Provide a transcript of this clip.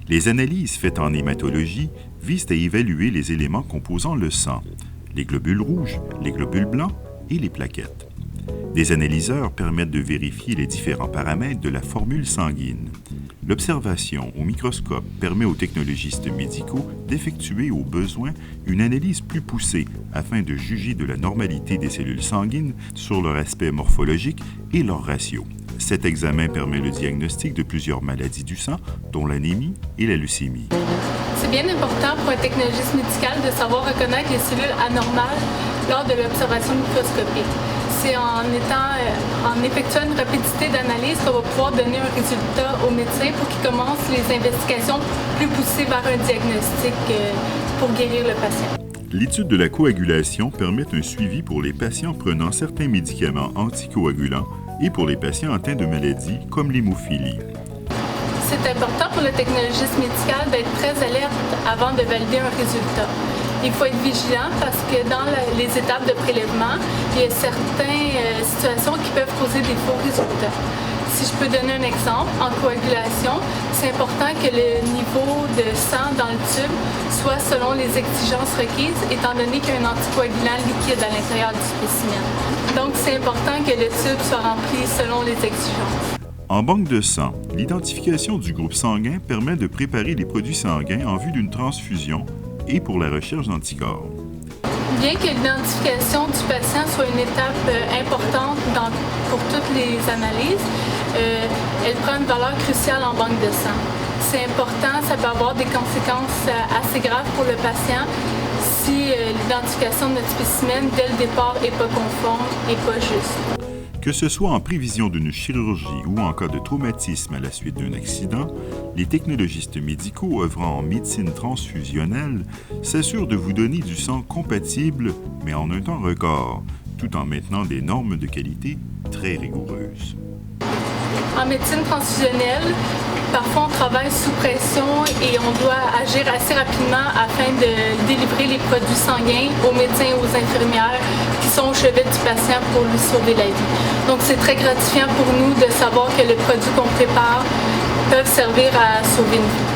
Les analyses faites en hématologie visent à évaluer les éléments composant le sang, les globules rouges, les globules blancs et les plaquettes. Des analyseurs permettent de vérifier les différents paramètres de la formule sanguine. L'observation au microscope permet aux technologistes médicaux d'effectuer au besoin une analyse plus poussée afin de juger de la normalité des cellules sanguines sur leur aspect morphologique et leur ratio. Cet examen permet le diagnostic de plusieurs maladies du sang, dont l'anémie et la leucémie. C'est bien important pour un technologiste médical de savoir reconnaître les cellules anormales lors de l'observation microscopique. C'est en effectuant une rapidité d'analyse qu'on va pouvoir donner un résultat au médecin pour qu'il commence les investigations plus poussées vers un diagnostic pour guérir le patient. L'étude de la coagulation permet un suivi pour les patients prenant certains médicaments anticoagulants et pour les patients atteints de maladies comme l'hémophilie. C'est important pour le technologiste médical d'être très alerte avant de valider un résultat. Il faut être vigilant parce que dans les étapes de prélèvement, il y a certaines situations qui peuvent causer des faux résultats. Si je peux donner un exemple, en coagulation, c'est important que le niveau de sang dans le tube soit selon les exigences requises, étant donné qu'il y a un anticoagulant liquide à l'intérieur du spécimen. Donc, c'est important que le tube soit rempli selon les exigences. En banque de sang, l'identification du groupe sanguin permet de préparer les produits sanguins en vue d'une transfusion et pour la recherche d'anticorps. Bien que l'identification du patient soit une étape importante pour toutes les analyses, elle prend une valeur cruciale en banque de sang. C'est important, ça peut avoir des conséquences assez graves pour le patient si l'identification de notre spécimen dès le départ n'est pas conforme et pas juste. Que ce soit en prévision d'une chirurgie ou en cas de traumatisme à la suite d'un accident, les technologistes médicaux œuvrant en médecine transfusionnelle s'assurent de vous donner du sang compatible, mais en un temps record, tout en maintenant des normes de qualité très rigoureuses. En médecine transfusionnelle, parfois on travaille sous pression et on doit agir assez rapidement afin de délivrer les produits sanguins aux médecins et aux infirmières qui sont au chevet du patient pour lui sauver la vie. Donc c'est très gratifiant pour nous de savoir que les produits qu'on prépare peuvent servir à sauver une vie.